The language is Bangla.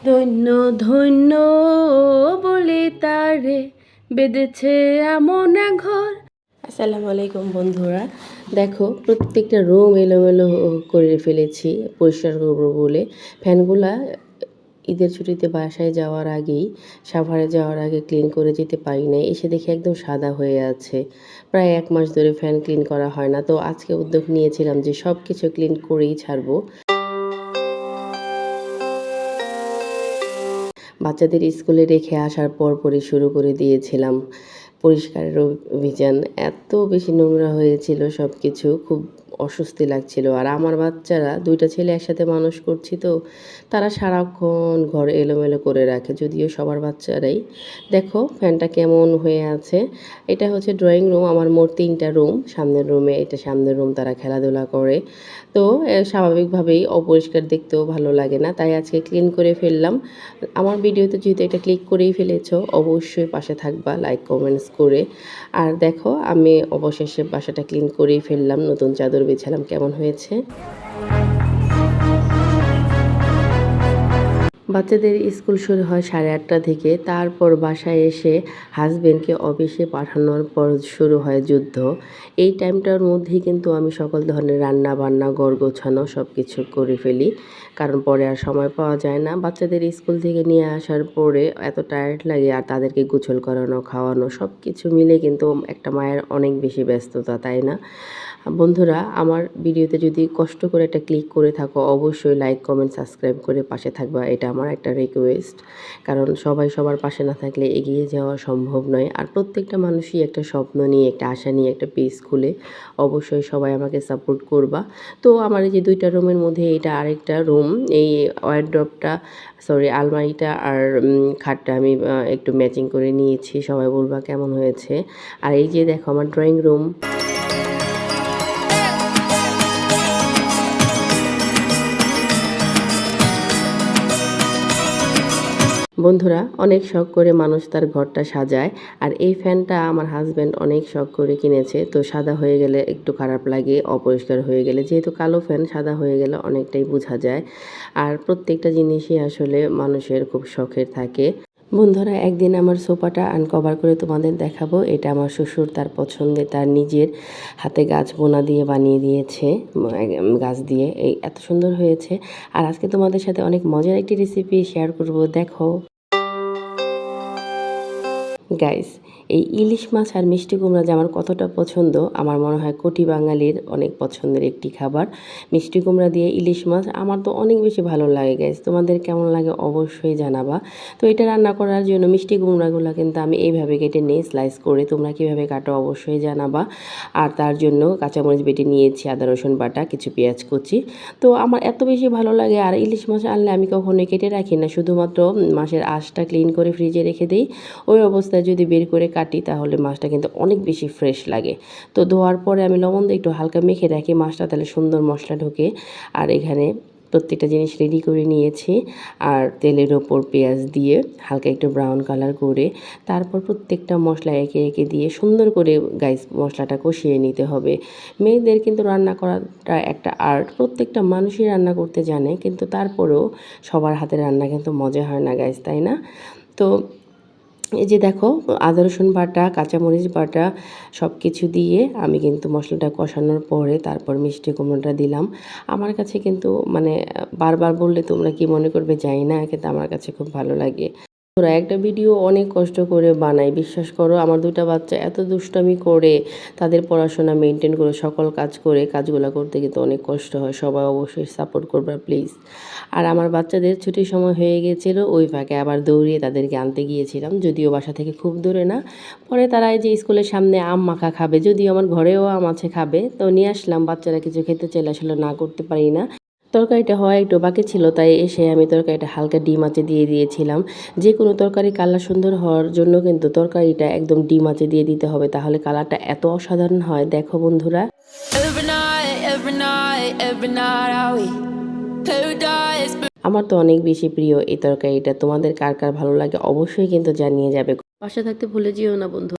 ধন্য ধন্য বলে তারে বেঁধেছে এমন ঘর। আসসালামু আলাইকুম বন্ধুরা, দেখো প্রত্যেকটা রুম এলোমেলো করে ফেলেছি পরিষ্কার করবো বলে। ফ্যানগুলা ঈদের ছুটিতে বাসায় যাওয়ার আগেই, সাভারে যাওয়ার আগে ক্লিন করে যেতে পারি না, এসে দেখি একদম সাদা হয়ে আছে। প্রায় 1 মাস ধরে ফ্যান ক্লিন করা হয় না, তো আজকে উদ্যোগ নিয়েছিলাম যে সব কিছু ক্লিন করেই ছাড়বো। বাচ্চাদের স্কুলে রেখে আসার পরই শুরু করে দিয়েছিলাম পরিষ্কারের অভিযান। এত বেশি নোংরা হয়েছিল সব কিছু, খুব অস্বস্তি লাগছিল। আর আমার বাচ্চারা 2টা ছেলে একসাথে মানুষ করছি, তো তারা সারাক্ষণ ঘর এলোমেলো করে রাখে, যদিও সবার বাচ্চারাই। দেখো ফ্যানটা কেমন হয়ে আছে। এটা হচ্ছে ড্রয়িং রুম, আমার মোট 3টা রুম। সামনের রুমে, এটা সামনের রুম, তারা খেলাধুলা করে। তো স্বাভাবিকভাবেই অপরিষ্কার দেখতেও ভালো লাগে না, তাই আজকে ক্লিন করে ফেললাম। আমার ভিডিওতে যেহেতু এটা ক্লিক করেই ফেলেছো, অবশ্যই পাশে থাকবা লাইক কমেন্টস করে। আর দেখো আমি অবশেষে বাসাটা ক্লিন করেই ফেললাম, নতুন চাদর বিছালাম। কেমন হয়েছে? বাচ্চাদের স্কুল শুরু হয় 8:30 থেকে। তারপর বাসায় এসে হাজবেন্ডকে অফিসে পাঠানোর পর শুরু হয় যুদ্ধ। এই টাইমটার মধ্যেই কিন্তু আমি সকল ধরনের রান্না বান্না, ঘর গোছানো সব কিছু করে ফেলি, কারণ পরে আর সময় পাওয়া যায় না। বাচ্চাদের স্কুল থেকে নিয়ে আসার পরে এত টায়ার্ড লাগে, আর তাদেরকে গোসল করানো, খাওয়ানো সব কিছু মিলে কিন্তু একটা মায়ের অনেক বেশি ব্যস্ততা, তাই না? বন্ধুরা, আমার ভিডিওতে যদি কষ্ট করে একটা ক্লিক করে থাকো, অবশ্যই লাইক কমেন্ট সাবস্ক্রাইব করে পাশে থাকবা, এটা আমার একটা রিকোয়েস্ট। কারণ সবাই সবার পাশে না থাকলে এগিয়ে যাওয়া সম্ভব নয়। আর প্রত্যেকটা মানুষই একটা স্বপ্ন নিয়ে, একটা আশা নিয়ে একটা পেজ খুলে, অবশ্যই সবাই আমাকে সাপোর্ট করবা। তো আমার এই যে 2টা রুমের মধ্যে এটা আরেকটা রুম। এই ওয়ারড্রপটা, সরি আলমারিটা আর খাটটা আমি একটু ম্যাচিং করে নিয়েছি। সবাই বলবা কেমন হয়েছে। আর এই যে দেখো আমার ড্রয়িং রুম। বন্ধুরা, অনেক শখ করে মানুষ তার ঘরটা সাজায়। আর এই ফ্যানটা আমার হাজব্যান্ড অনেক শখ করে কিনেছে। তো সাদা হয়ে গেলে একটু খারাপ লাগে, অপরিষ্কার হয়ে গেলে। যেহেতু কালো ফ্যান, সাদা হয়ে গেলে অনেকটাই বোঝা যায়। আর প্রত্যেকটা জিনিসই আসলে মানুষের খুব শখের থাকে। বন্ধুরা, একদিন আমার সোফাটা আনকভার করে তোমাদের দেখাবো। এটা আমার শ্বশুর তার পছন্দে, তার নিজের হাতে গাছ বোনা দিয়ে বানিয়ে দিয়েছে, গাছ দিয়ে। এই এত সুন্দর হয়েছে। আর আজকে তোমাদের সাথে অনেক মজার একটি রেসিপি শেয়ার করব, দেখো। গাইস, এই ইলিশ মাছ আর মিষ্টি কুমড়া যে আমার কতটা পছন্দ, আমার মনে হয় কোটি বাঙালির অনেক পছন্দের একটি খাবার। মিষ্টি কুমড়া দিয়ে ইলিশ মাছ আমার তো অনেক বেশি ভালো লাগে গাইস। তোমাদের কেমন লাগে অবশ্যই জানাবা। তো এটা রান্না করার জন্য মিষ্টি কুমড়াগুলো কিন্তু আমি এইভাবে কেটে নিই, স্লাইস করে। তোমরা কীভাবে কাটো অবশ্যই জানাবা। আর তার জন্য কাঁচামরিচ বেটে নিয়েছি, আদা রসুন বাটা, কিছু পেঁয়াজ কুচি। তো আমার এত বেশি ভালো লাগে। আর ইলিশ মাছ আনলে আমি কখনোই কেটে রাখি না, শুধুমাত্র মাছের আঁশটা ক্লিন করে ফ্রিজে রেখে দিই। ওই অবস্থায় যদি বের করে কাটি তাহলে মাছটা কিন্তু অনেক বেশি ফ্রেশ লাগে। তো ধোয়ার পরে আমি লবণ দিয়ে একটু হালকা মেখে রাখি মাছটা, তাহলে সুন্দর মশলা ঢোকে। আর এখানে প্রত্যেকটা জিনিস রেডি করে নিয়েছি। আর তেলের ওপর পেঁয়াজ দিয়ে হালকা একটু ব্রাউন কালার করে, তারপর প্রত্যেকটা মশলা একে একে দিয়ে সুন্দর করে গাইস মশলাটা কষিয়ে নিতে হবে। মেয়েদের কিন্তু রান্না করাটা একটা আর্ট। প্রত্যেকটা মানুষই রান্না করতে জানে, কিন্তু তারপরেও সবার হাতের রান্না কিন্তু মজা হয় না গাইস, তাই না? তো এই যে দেখো, আদা রসুন বাটা, কাঁচামরিচ বাটা সব কিছু দিয়ে আমি কিন্তু মশলাটা কষানোর পরে তারপর মিষ্টি কুমড়োটা দিলাম। আমার কাছে কিন্তু মানে বারবার বললে তোমরা কি মনে করবে জানি না, কিন্তু আমার কাছে খুব ভালো লাগে। তোরা একটা ভিডিও অনেক কষ্ট করে বানাই, বিশ্বাস করো। আমার 2টা বাচ্চা এত দুষ্টামি করে, তাদের পড়াশোনা মেনটেন করে, সকল কাজ করে, কাজগুলো করতে কিন্তু অনেক কষ্ট হয়। সবাই অবশ্যই সাপোর্ট করবা প্লিজ। আর আমার বাচ্চাদের ছুটির সময় হয়ে গিয়েছিলো, ওই ফাঁকে আবার দৌড়িয়ে তাদেরকে আনতে গিয়েছিলাম, যদিও বাসা থেকে খুব দূরে না। পরে তারা এই যে স্কুলের সামনে আম মাখা খাবে, যদিও আমার ঘরেও আম আছে, খাবে, তো নিয়ে আসলাম। বাচ্চারা কিছু খেতে চাইলে আসলে না করতে পারি না। তরকারিটা হওয়া একটু বাকি ছিল, তাই এসে আমি তরকারিটা হালকা ডিম আঁচে দিয়ে দিয়েছিলাম। যে কোনো তরকারি কালার সুন্দর হওয়ার জন্য কিন্তু তরকারিটা একদম ডিম আঁচে দিয়ে দিতে হবে, তাহলে কালারটা এত অসাধারণ হয়। দেখো বন্ধুরা, আমার তো অনেক বেশি প্রিয় এই তরকারিটা। তোমাদের কার কার ভালো লাগে অবশ্যই কিন্তু জানিয়ে যাবে। পাশে থাকতে ভুলে যেও না বন্ধু।